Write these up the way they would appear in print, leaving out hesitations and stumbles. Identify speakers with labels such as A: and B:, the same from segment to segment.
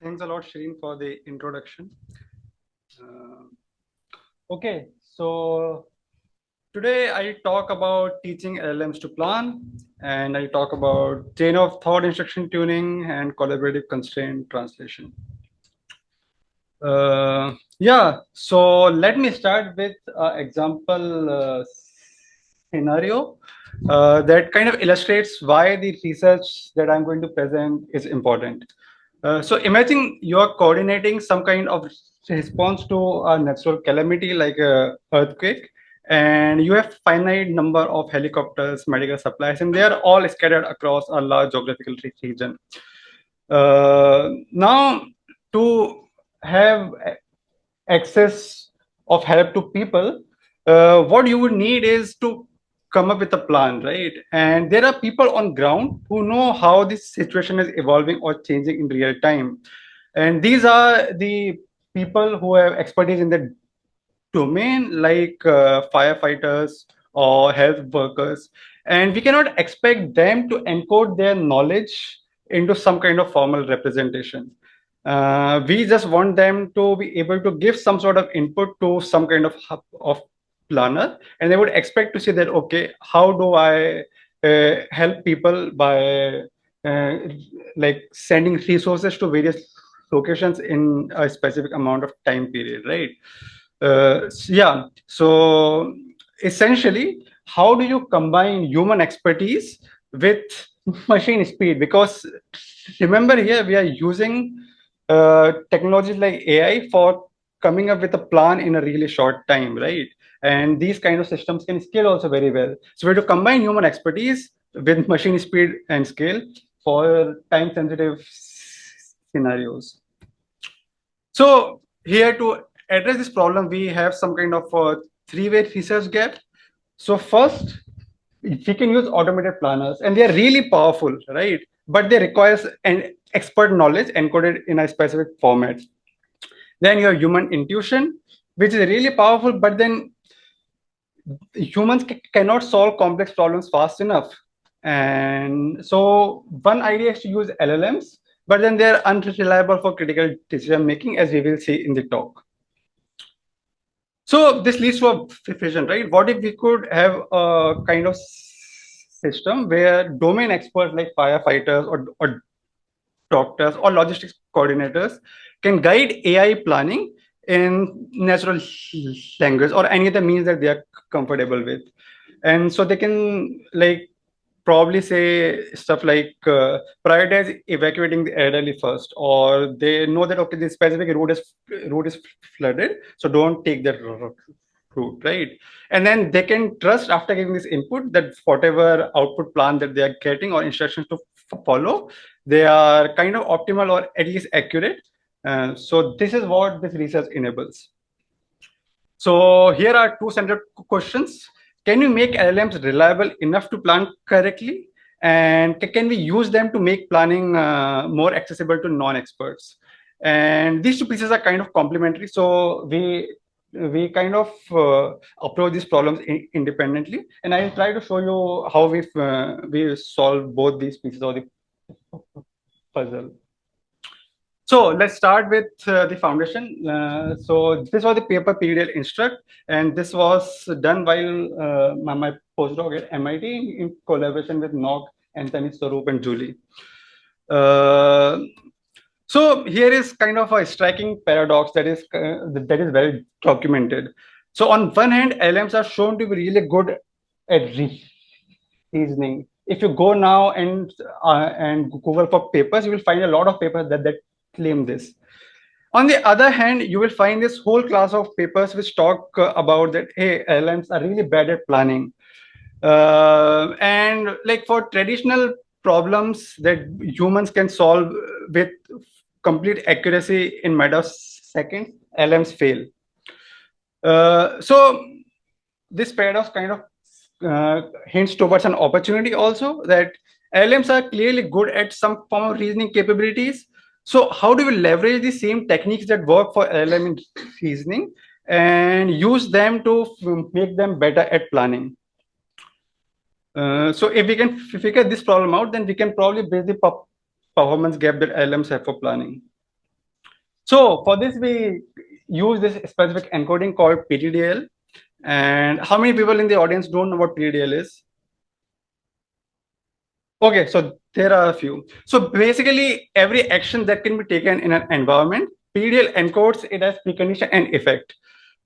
A: Thanks a lot, Shireen, for the introduction. Okay, so today I talk about teaching LLMs to plan, and I talk about chain of thought instruction tuning and collaborative constraint translation. Yeah, so let me start with an example scenario that kind of illustrates why the research that I'm going to present is important. So imagine you're coordinating some kind of response to a natural calamity like a earthquake, and you have finite number of helicopters, medical supplies, and they are all scattered across a large geographical region. Now, to have access of help to people, what you would need is to come up with a plan, right? And there are people on ground who know how this situation is evolving or changing in real time. And these are the people who have expertise in the domain, like firefighters or health workers. And we cannot expect them to encode their knowledge into some kind of formal representation. We just want them to be able to give some sort of input to some kind of hub of planner, and they would expect to see that, okay, how do I help people by uh, like sending resources to various locations in a specific amount of time period, right? Yeah, so essentially, how do you combine human expertise with machine speed? Because remember, here we are using technologies like AI for coming up with a plan in a really short time, right? And these kind of systems can scale also very well. So we have to combine human expertise with machine speed and scale for time sensitive scenarios. So here to address this problem, we have some kind of three-way research gap. So first, we can use automated planners, and they are really powerful, right? But they require an expert knowledge encoded in a specific format. Then you have human intuition, which is really powerful, but then humans cannot solve complex problems fast enough. And so one idea is to use LLMs, but then they're unreliable for critical decision making, as we will see in the talk. So this leads to a vision, right? What if we could have a kind of system where domain experts like firefighters or doctors or logistics coordinators can guide AI planning in natural language or any other means that they are comfortable with. And so they can like probably say stuff like prioritize evacuating the elderly first, or they know that okay, this specific route is flooded, so don't take that route, right? And then they can trust after giving this input that whatever output plan that they are getting or instructions to follow, they are kind of optimal or at least accurate. So this is what this research enables. So here are two central questions. Can you make LLMs reliable enough to plan correctly? And can we use them to make planning more accessible to non-experts? And these two pieces are kind of complementary. So we kind of approach these problems independently. And I'll try to show you how we solve both these pieces of the puzzle. So let's start with the foundation. So this was the paper PDL instruct, and this was done while my postdoc at MIT in collaboration with Nog, Anthony, Sarup, and Julie. Uh, so here is kind of a striking paradox that is very documented. So on one hand, LMs are shown to be really good at reasoning. If you go now and Google for papers, you will find a lot of papers that claim this. On the other hand, you will find this whole class of papers which talk about that, hey, LLMs are really bad at planning. And like for traditional problems that humans can solve with complete accuracy in matter of seconds, LLMs fail. So this paradox kind of hints towards an opportunity also that LLMs are clearly good at some form of reasoning capabilities. So how do we leverage the same techniques that work for LLM in reasoning and use them to make them better at planning? So if we can figure this problem out, then we can probably bridge the performance gap that LLMs have for planning. So for this, we use this specific encoding called PTDL. And how many people in the audience don't know what PTDL is? Okay, so there are a few. So basically, every action that can be taken in an environment, PDL encodes it as precondition and effect.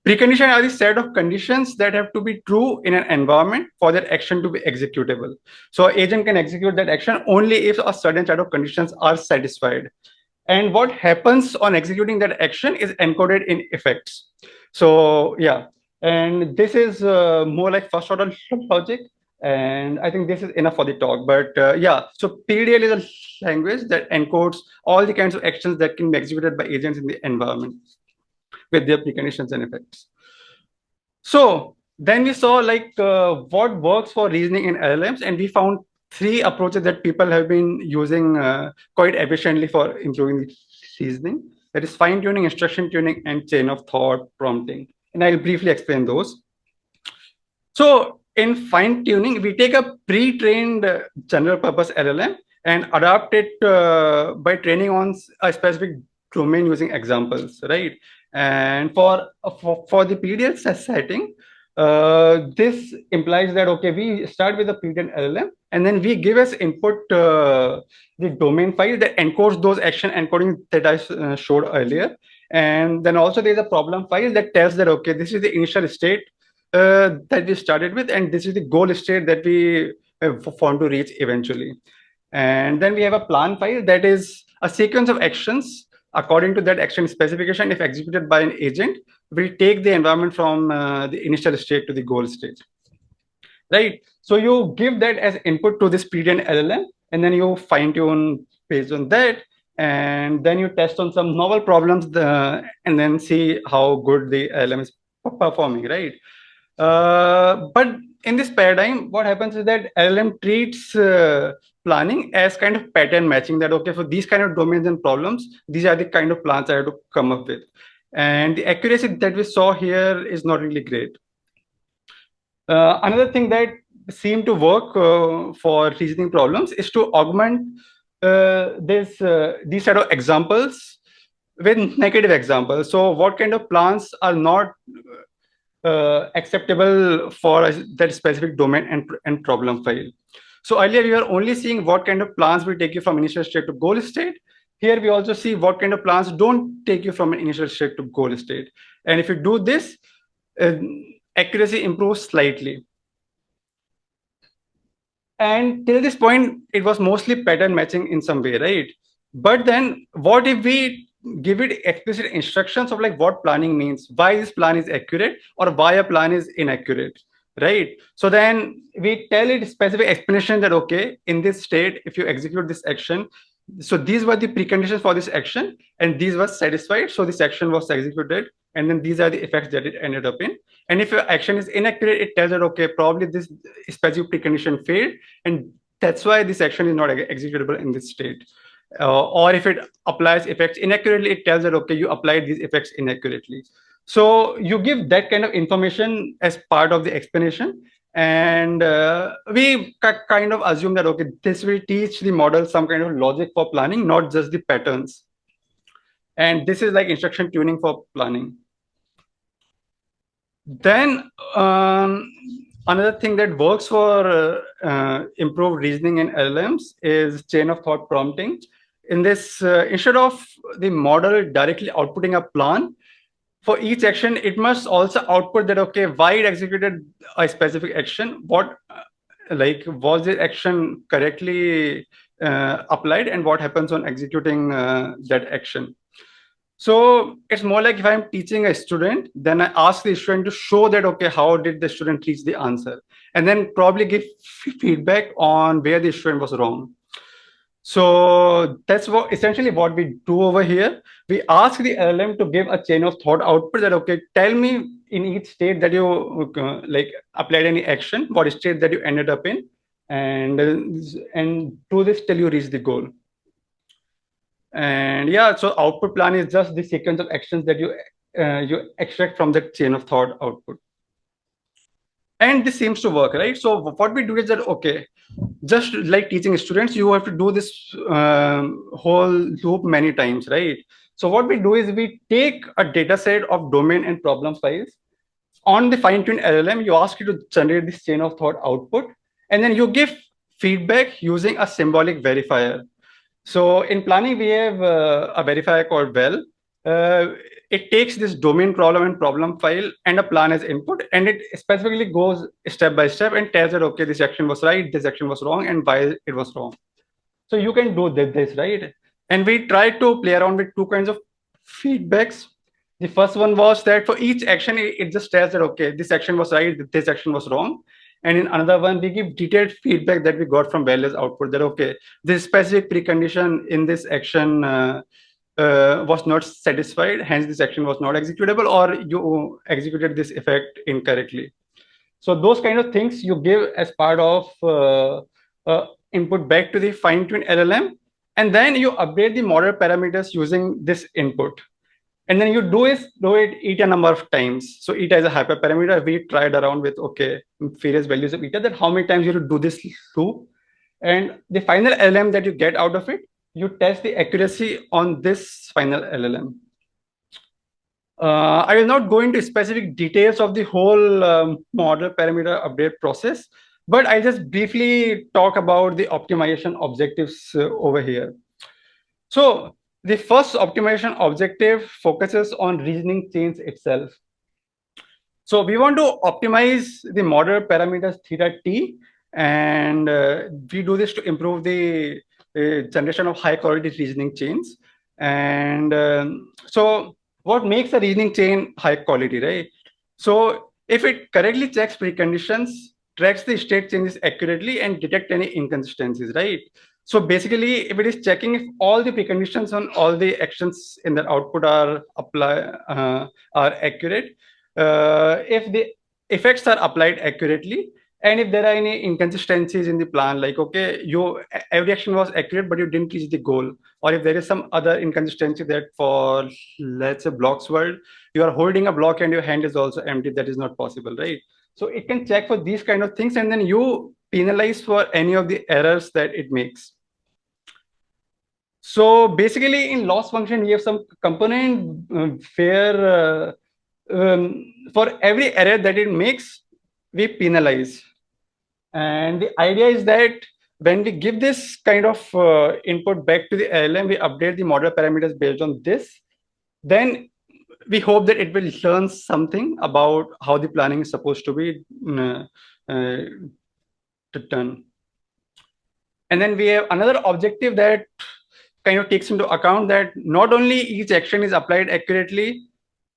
A: Precondition are the set of conditions that have to be true in an environment for that action to be executable. So agent can execute that action only if a certain set of conditions are satisfied. And what happens on executing that action is encoded in effects. So yeah, and this is more like first order logic. And I think this is enough for the talk. But yeah, so PDL is a language that encodes all the kinds of actions that can be executed by agents in the environment with their preconditions and effects. So then we saw like what works for reasoning in LLMs, and we found three approaches that people have been using quite efficiently for improving the reasoning. That is fine tuning, instruction tuning, and chain of thought prompting. And I'll briefly explain those. So in fine tuning, we take a pre-trained general purpose LLM and adapt it by training on a specific domain using examples, right? And for the PDL setting, this implies that okay, we start with a PDL LLM, and then we give as input the domain file that encodes those action encoding that I showed earlier. And then also there's a problem file that tells that okay, this is the initial state that we started with, and this is the goal state that we want to reach eventually. And then we have a plan file that is a sequence of actions according to that action specification. If executed by an agent, will take the environment from the initial state to the goal state, right? So you give that as input to this PDN LLM, and then you fine tune based on that, and then you test on some novel problems, and then see how good the LLM is performing, right? But in this paradigm, what happens is that LLM treats planning as kind of pattern matching, that okay, for these kind of domains and problems, these are the kind of plans I have to come up with. And the accuracy that we saw here is not really great. Another thing that seemed to work for reasoning problems is to augment these set of examples with negative examples. So what kind of plans are not acceptable for that specific domain and problem file. So earlier we were only seeing what kind of plans will take you from initial state to goal state. Here we also see what kind of plans don't take you from an initial state to goal state. And if you do this, accuracy improves slightly. And till this point, it was mostly pattern matching in some way, right? But then what if we give it explicit instructions of like what planning means, why this plan is accurate or why a plan is inaccurate, right? So then we tell it specific explanation that okay, in this state, if you execute this action, so these were the preconditions for this action, and these were satisfied, so this action was executed, and then these are the effects that it ended up in. And if your action is inaccurate, it tells that okay, probably this specific precondition failed, and that's why this action is not executable in this state. Or if it applies effects inaccurately, it tells that okay, you applied these effects inaccurately. So you give that kind of information as part of the explanation, and we kind of assume that okay, this will teach the model some kind of logic for planning, not just the patterns. And this is like instruction tuning for planning. Then another thing that works for improved reasoning in LLMs is chain of thought prompting. In this, instead of the model directly outputting a plan, for each action, it must also output that, okay, why it executed a specific action, what, like, was the action correctly applied, and what happens on executing that action. So it's more like if I'm teaching a student, then I ask the student to show that, okay, how did the student reach the answer? And then probably give feedback on where the student was wrong. So that's what essentially what we do over here. We ask the LLM to give a chain of thought output that, okay, tell me in each state that you like applied any action, what state that you ended up in, and do this till you reach the goal. And yeah, so output plan is just the sequence of actions that you extract from that chain of thought output. And this seems to work, right? So what we do is that, okay, just like teaching students, you have to do this whole loop many times, right? So what we do is we take a data set of domain and problem files. On the fine-tuned LLM, you ask it to generate this chain of thought output, and then you give feedback using a symbolic verifier. So in planning, we have a verifier called well. Uh, it takes this domain problem and problem file and a plan as input, and it specifically goes step by step and tells it, okay, this action was right, this action was wrong, and why it was wrong. So you can do this, right? And we tried to play around with two kinds of feedbacks. The first one was that for each action, it just tells that, okay, this action was right, this action was wrong. And in another one, we give detailed feedback that we got from various output that, okay, this specific precondition in this action was not satisfied, hence this action was not executable, or you executed this effect incorrectly. So those kind of things you give as part of input back to the fine-tuned LLM, and then you update the model parameters using this input. And then you do it eta number of times. So eta is a hyperparameter. We tried around with, okay, various values of eta, that how many times you have to do this loop. And the final LLM that you get out of it, you test the accuracy on this final LLM. I will not go into specific details of the whole model parameter update process, but I just briefly talk about the optimization objectives over here. So the first optimization objective focuses on reasoning chains itself. So we want to optimize the model parameters theta t, and we do this to improve the generation of high quality reasoning chains. And so what makes a reasoning chain high quality, right? So if it correctly checks preconditions, tracks the state changes accurately, and detect any inconsistencies, right? So basically, if it is checking if all the preconditions on all the actions in the output are are accurate, if the effects are applied accurately, and if there are any inconsistencies in the plan, like, okay, every action was accurate but you didn't reach the goal, or if there is some other inconsistency that, for let's say blocks world, you are holding a block and your hand is also empty, that is not possible, right? So it can check for these kind of things, and then you penalize for any of the errors that it makes. So basically in loss function, we have some component where for every error that it makes, we penalize. And the idea is that when we give this kind of input back to the LLM, we update the model parameters based on this, then we hope that it will learn something about how the planning is supposed to be done. And then we have another objective that kind of takes into account that not only each action is applied accurately,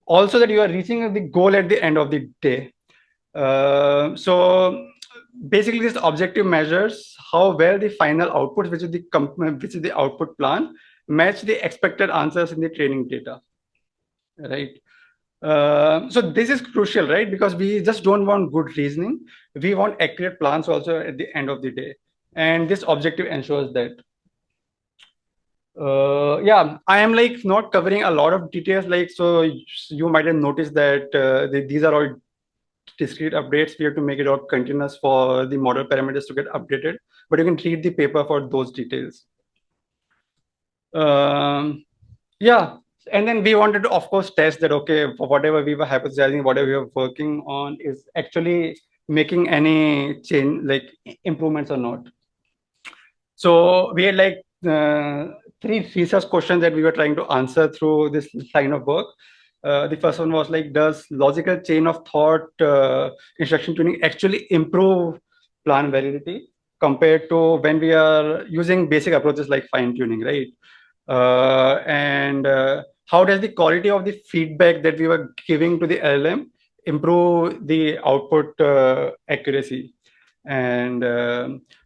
A: also that you are reaching the goal at the end of the day. So basically, this objective measures how well the final output, which is the output plan, match the expected answers in the training data, right? So this is crucial, right? Because we just don't want good reasoning. We want accurate plans also at the end of the day. And this objective ensures that. Yeah, I am like not covering a lot of details. Like, so you might have noticed that these are all discrete updates. We have to make it all continuous for the model parameters to get updated. But you can read the paper for those details. Yeah, and then we wanted to, of course, test that, okay, for whatever we were hypothesizing, whatever we were working on is actually making any change, like improvements or not. So we had like three research questions that we were trying to answer through this line of work. The first one was like, does logical chain of thought instruction tuning actually improve plan validity compared to when we are using basic approaches like fine tuning, right? And how does the quality of the feedback that we were giving to the LLM improve the output accuracy? And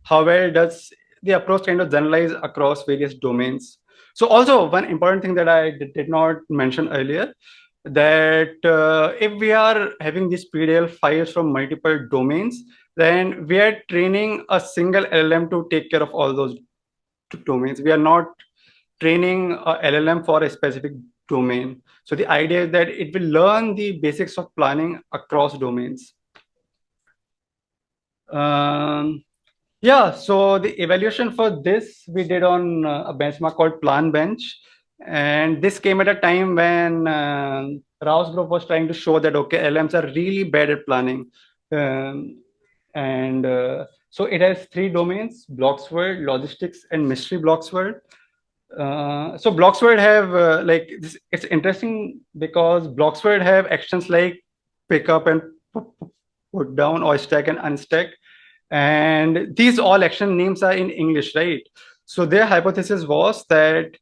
A: how well does the approach kind of generalize across various domains? So also one important thing that I did not mention earlier, that if we are having these PDL files from multiple domains, then we are training a single LLM to take care of all those domains. We are not training a LLM for a specific domain. So the idea is that it will learn the basics of planning across domains. Yeah, so the evaluation for this we did on a benchmark called Plan Bench. And this came at a time when Rao's group was trying to show that, okay, LMs are really bad at planning. Um, and so it has three domains: blocks world, logistics, and mystery blocks world. So Bloxword have like this, it's interesting because Bloxword have actions like pick up and put down or stack and unstack, and these all action names are in English, right? So their hypothesis was that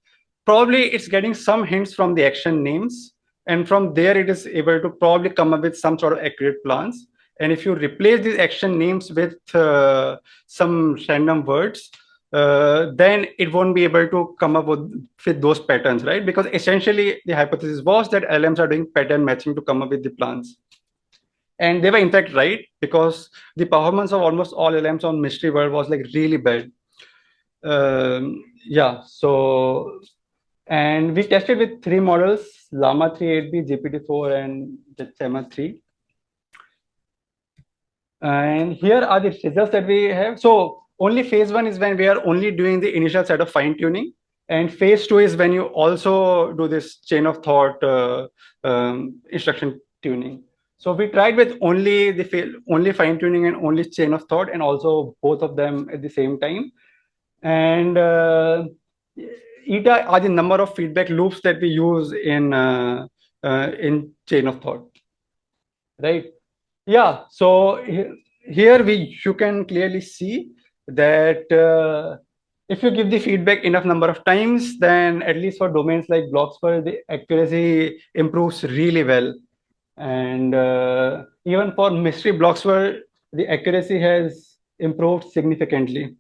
A: probably it's getting some hints from the action names, and from there it is able to probably come up with some sort of accurate plans. And if you replace these action names with some random words, then it won't be able to come up with those patterns, right? Because essentially the hypothesis was that LMs are doing pattern matching to come up with the plans. And they were in fact right, because the performance of almost all LMs on Mystery World was like really bad. Yeah, so, and we tested with three models: Llama 3, 8B, GPT-4, and the Gemma 3. And here are the results that we have. So only phase one is when we are only doing the initial set of fine tuning. And phase two is when you also do this chain of thought instruction tuning. So we tried with only only fine tuning and only chain of thought, and also both of them at the same time. And eta are the number of feedback loops that we use in chain of thought, right? Yeah, so here you can clearly see that if you give the feedback enough number of times, then at least for domains like Bloxburg, the accuracy improves really well. And even for mystery Bloxburg, the accuracy has improved significantly.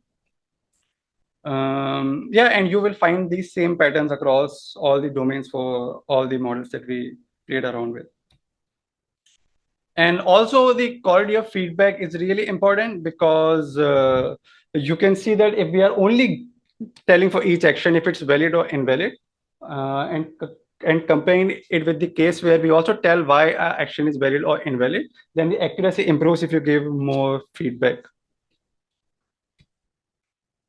A: Yeah, and you will find these same patterns across all the domains for all the models that we played around with. And also the quality of feedback is really important, because you can see that if we are only telling for each action if it's valid or invalid, and comparing it with the case where we also tell why action is valid or invalid, then the accuracy improves if you give more feedback.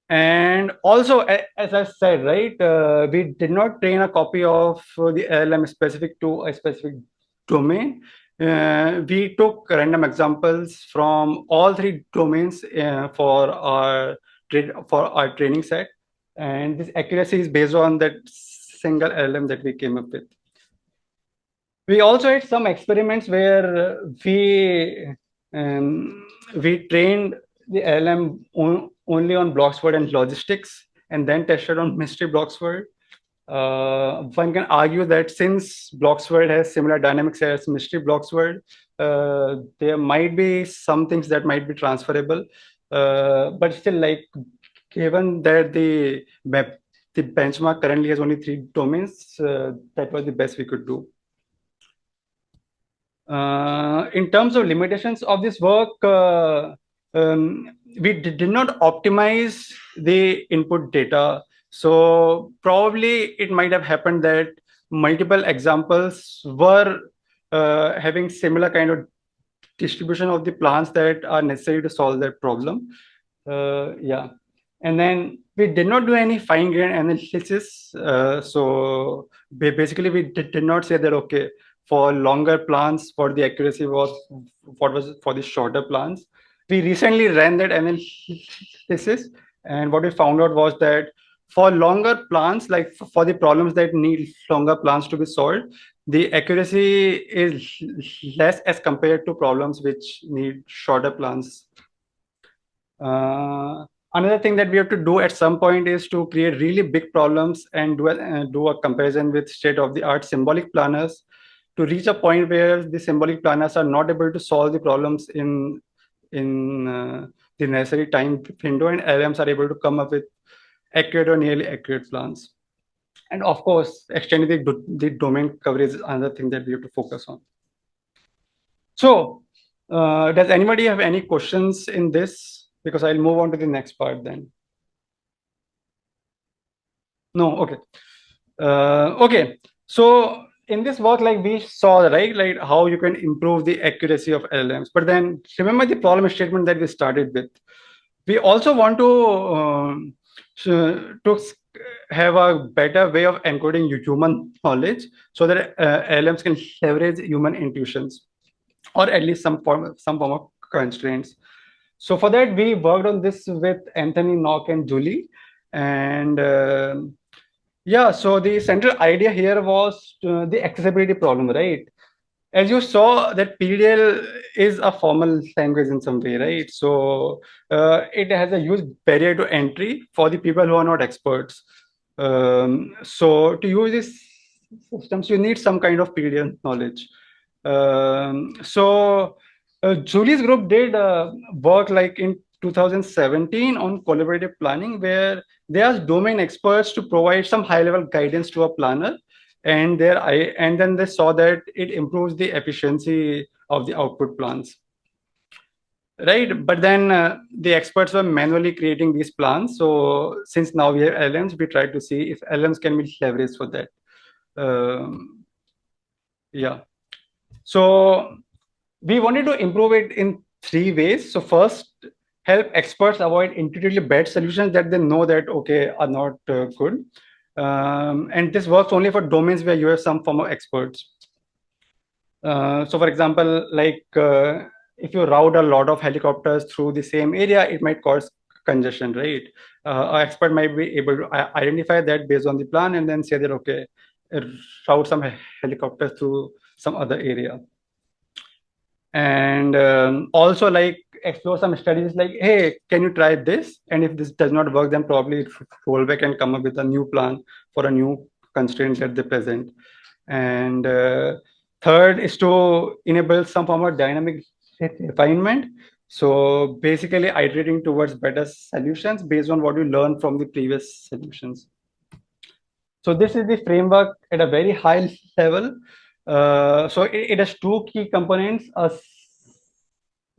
A: And also, as I said, right, we did not train a copy of the LLM specific to a specific domain. We took random examples from all three domains for our training set, and this accuracy is based on that single LLM that we came up with. We also had some experiments where we trained the LLM only on Bloxword and logistics, and then tested on mystery Bloxword. One can argue that since Bloxword has similar dynamics as mystery Bloxword, there might be some things that might be transferable, but still, like, given that the benchmark currently has only three domains, that was the best we could do. In terms of limitations of this work, we did not optimize the input data. So probably it might have happened that multiple examples were having similar kind of distribution of the plans that are necessary to solve that problem. Yeah. And then we did not do any fine-grained analysis. So basically, we did not say that, okay, for longer plans, what the accuracy was, what was for the shorter plans. We recently ran that analysis, and what we found out was that for longer plans, like for the problems that need longer plans to be solved, the accuracy is less as compared to problems which need shorter plans. Another thing that we have to do at some point is to create really big problems and do a comparison with state-of-the-art symbolic planners to reach a point where the symbolic planners are not able to solve the problems in the necessary time window, and LMs are able to come up with accurate or nearly accurate plans. And of course, extending the domain coverage is another thing that we have to focus on. So, does anybody have any questions in this? Because I'll move on to the next part then. No, okay. Okay, so in this work, like we saw, right, like how you can improve the accuracy of LLMs. But then remember the problem statement that we started with. We also want to have a better way of encoding human knowledge so that LLMs can leverage human intuitions, or at least some form of constraints. So for that, we worked on this with Anthony, Nock, and Julie. And yeah, so the central idea here was the accessibility problem, right? As you saw, that PDL is a formal language in some way, right? So it has a huge barrier to entry for the people who are not experts. So to use these systems, you need some kind of PDL knowledge. So Julie's group did work like in 2017 on collaborative planning, where they asked domain experts to provide some high-level guidance to a planner, and then they saw that it improves the efficiency of the output plans, right? But then the experts were manually creating these plans. So since now we have LLMs, we try to see if LLMs can be leveraged for that. Yeah. So we wanted to improve it in three ways. So first, help experts avoid intuitively bad solutions that they know that okay are not good. And this works only for domains where you have some form of experts. So for example, like if you route a lot of helicopters through the same area, it might cause congestion, right? An expert might be able to identify that based on the plan and then say that, okay, route some helicopters through some other area. And also like explore some strategies like, hey, can you try this? And if this does not work, then probably roll back and come up with a new plan for a new constraint that they present. And third is to enable some form of dynamic refinement. So basically iterating towards better solutions based on what you learn from the previous solutions. So this is the framework at a very high level. So it has two key components: a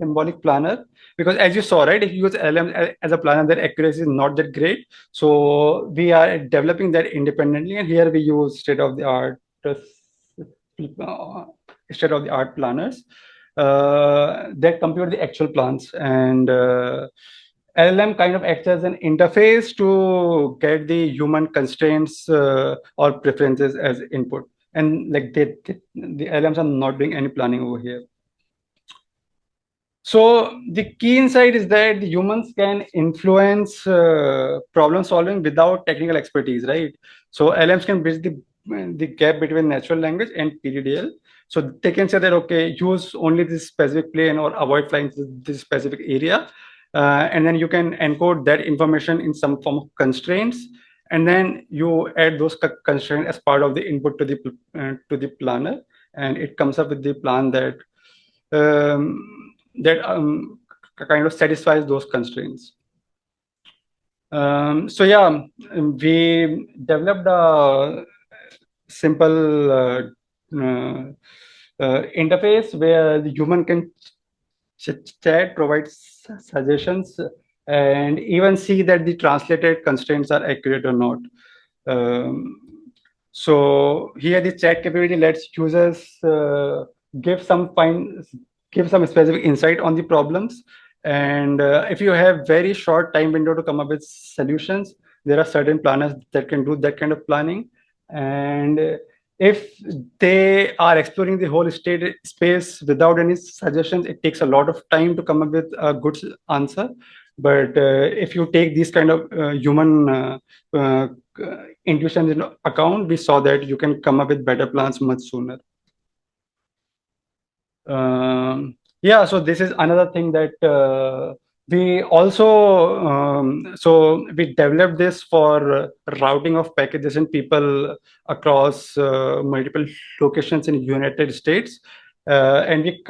A: symbolic planner, because as you saw, right, if you use LM as a planner, their accuracy is not that great. So we are developing that independently, and here we use state-of-the-art planners that compute the actual plans, and LLM kind of acts as an interface to get the human constraints or preferences as input. And like the LLMs are not doing any planning over here. So the key insight is that the humans can influence problem solving without technical expertise, right? So LMs can bridge the gap between natural language and PDDL. So they can say that, okay, use only this specific plane or avoid flying this specific area. And then you can encode that information in some form of constraints. And then you add those constraints as part of the input to the planner. And it comes up with the plan that kind of satisfies those constraints. So yeah, we developed a simple interface where the human can chat, provide suggestions, and even see that the translated constraints are accurate or not. So here the chat capability lets users give some specific insight on the problems. And if you have very short time window to come up with solutions, there are certain planners that can do that kind of planning. And if they are exploring the whole state space without any suggestions, it takes a lot of time to come up with a good answer. But if you take these kind of human intuitions in account, we saw that you can come up with better plans much sooner. Yeah, so this is another thing that we also so we developed this for routing of packages and people across multiple locations in United States, and we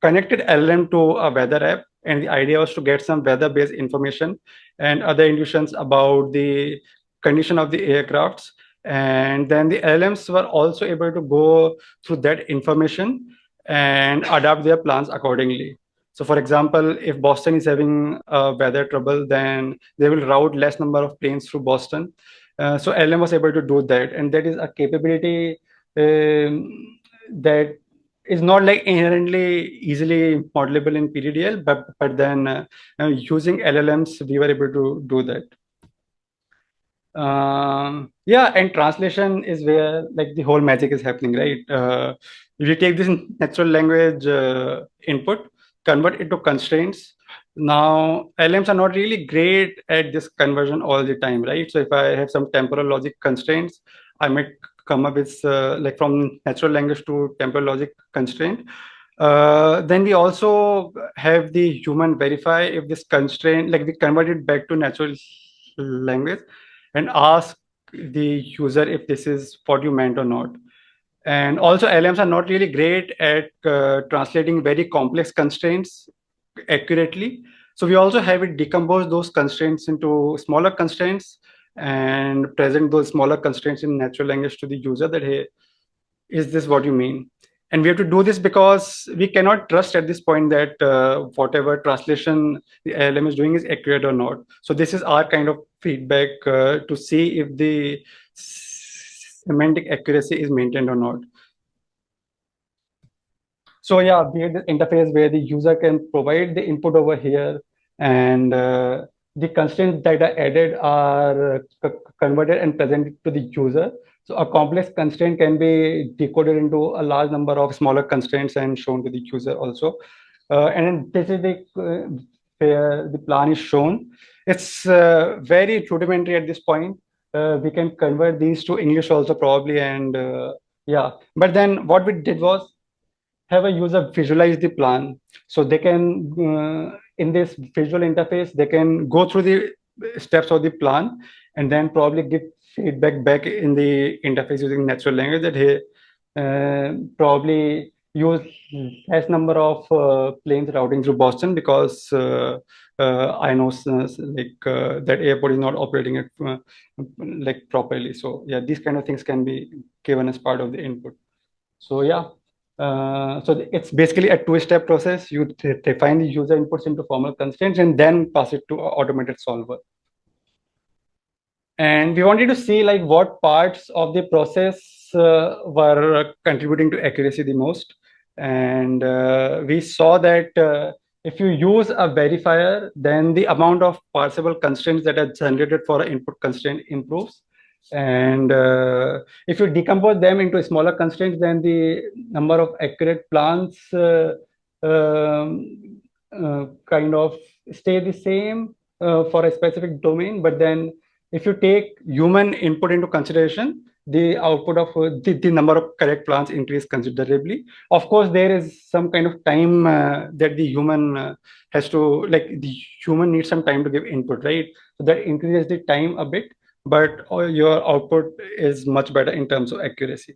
A: connected LLM to a weather app, and the idea was to get some weather-based information and other intuitions about the condition of the aircrafts, and then the LLMs were also able to go through that information and adapt their plans accordingly. So for example, if Boston is having weather trouble, then they will route less number of planes through Boston. So LM was able to do that. And that is a capability that is not like inherently easily modelable in PDDL, but then using LLMs, we were able to do that. Yeah, and translation is where like the whole magic is happening, right? If you take this natural language input, convert it to constraints. Now, LMs are not really great at this conversion all the time, right? So if I have some temporal logic constraints, I might come up with like from natural language to temporal logic constraint. Then we also have the human verify if this constraint, like we convert it back to natural language and ask the user if this is what you meant or not. And also, LMs are not really great at translating very complex constraints accurately. So we also have it decompose those constraints into smaller constraints and present those smaller constraints in natural language to the user that, hey, is this what you mean? And we have to do this because we cannot trust at this point that whatever translation the LM is doing is accurate or not. So this is our kind of feedback to see if the semantic accuracy is maintained or not. So yeah, we have the interface where the user can provide the input over here, and the constraints that are added are converted and presented to the user. So a complex constraint can be decoded into a large number of smaller constraints and shown to the user also. And then this is the where the plan is shown. It's very rudimentary at this point. We can convert these to English also probably, and yeah. But then what we did was have a user visualize the plan, so they can in this visual interface they can go through the steps of the plan and then probably give feedback back in the interface using natural language that, hey, probably use less number of planes routing through Boston because I know that airport is not operating it like properly. So yeah, these kind of things can be given as part of the input. So yeah, so it's basically a two-step process. You define the user inputs into formal constraints and then pass it to an automated solver. And we wanted to see like what parts of the process were contributing to accuracy the most. And we saw that if you use a verifier, then the amount of parsable constraints that are generated for an input constraint improves. And if you decompose them into smaller constraints, then the number of accurate plans kind of stay the same for a specific domain. But then if you take human input into consideration, the output of the number of correct plans increase considerably. Of course, there is some kind of time that the human has to, like the human needs some time to give input, right? So that increases the time a bit, but your output is much better in terms of accuracy.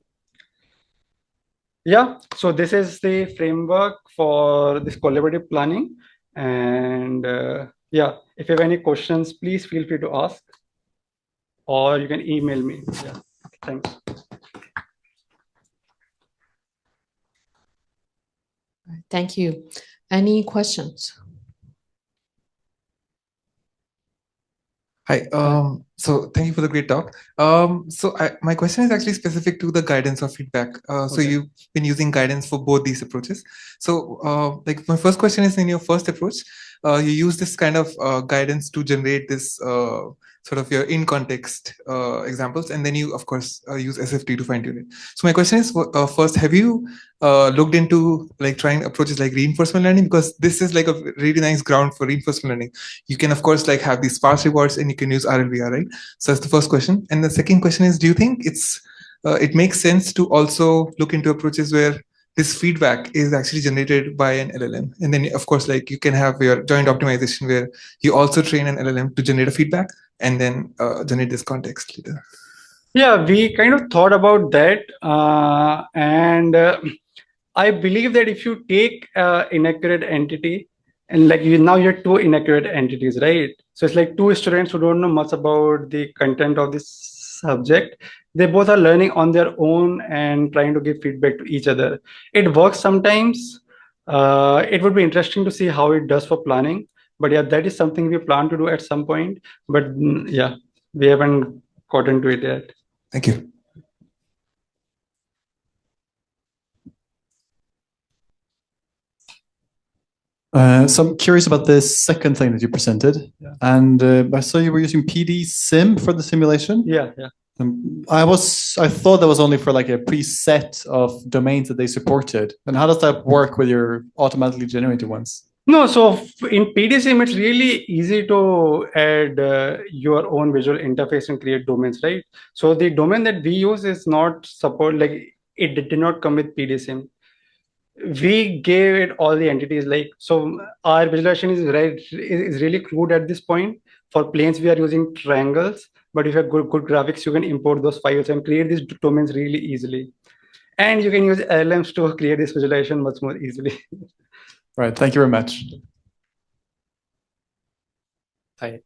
A: Yeah, so this is the framework for this collaborative planning. And yeah, if you have any questions, please feel free to ask, or you can email me. Yeah, thanks.
B: Thank you. Any questions?
C: Hi. So thank you for the great talk. My question is actually specific to the guidance or feedback. So
A: Okay.
C: you've been using guidance for both these approaches. So like my first question is, in your first approach, you use this kind of guidance to generate this sort of your in context examples, and then you of course use SFT to fine tune it. So my question is, first, have you looked into like trying approaches like reinforcement learning, because this is like a really nice ground for reinforcement learning. You can of course like have these sparse rewards and you can use RLVR, right? So that's the first question. And the second question is, do you think it makes sense to also look into approaches where this feedback is actually generated by an LLM, and then of course like you can have your joint optimization where you also train an LLM to generate a feedback and then generate this context later?
A: Yeah, we kind of thought about that, and I believe that if you take inaccurate entity and like now you're two inaccurate entities, right? So it's like two students who don't know much about the content of this subject. They both are learning on their own and trying to give feedback to each other. It works sometimes. It would be interesting to see how it does for planning. But yeah, that is something we plan to do at some point. But yeah, we haven't gotten to it yet.
C: Thank you.
D: So I'm curious about this second thing that you presented, and I saw you were using PD Sim for the simulation.
A: Yeah.
D: I thought that was only for like a preset of domains that they supported. And how does that work with your automatically generated ones?
A: No, so in PDSim, it's really easy to add your own visual interface and create domains, right? So the domain that we use is not support, like it did not come with PDSim. We gave it all the entities, like, so our visualization is really crude at this point. For planes, we are using triangles, but if you have good graphics, you can import those files and create these domains really easily. And you can use LLMs to create this visualization much more easily.
D: Right. Thank you very much.
E: Hi.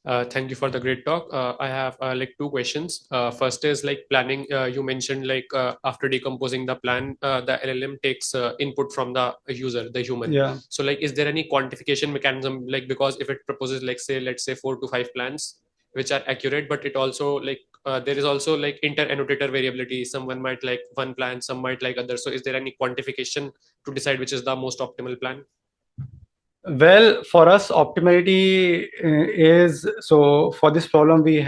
E: Thank you for the great talk. I have like two questions. First is like planning. You mentioned like after decomposing the plan, the LLM takes input from the user, the human.
A: Yeah.
E: So like, is there any quantification mechanism? Like, because if it proposes like let's say 4 to 5 plans, which are accurate, but it also like there is also like inter-annotator variability. Someone might like one plan, some might like others. So is there any quantification to decide which is the most optimal plan?
A: Well, for us, optimality is, so for this problem, we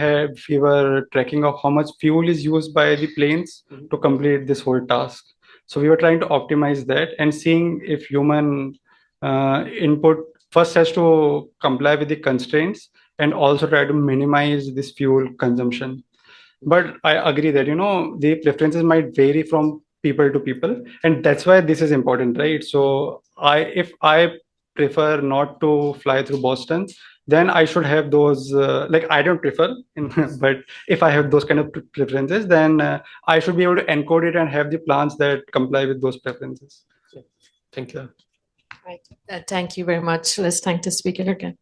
A: were tracking of how much fuel is used by the planes to complete this whole task. So we were trying to optimize that and seeing if human input first has to comply with the constraints and also try to minimize this fuel consumption. But I agree that, the preferences might vary from people to people, and that's why this is important, right? So if I prefer not to fly through Boston, then I should have those, like I don't prefer, but if I have those kind of preferences, then I should be able to encode it and have the plans that comply with those preferences.
E: Thank you.
B: Right. Thank you very much. Let's thank the speaker again.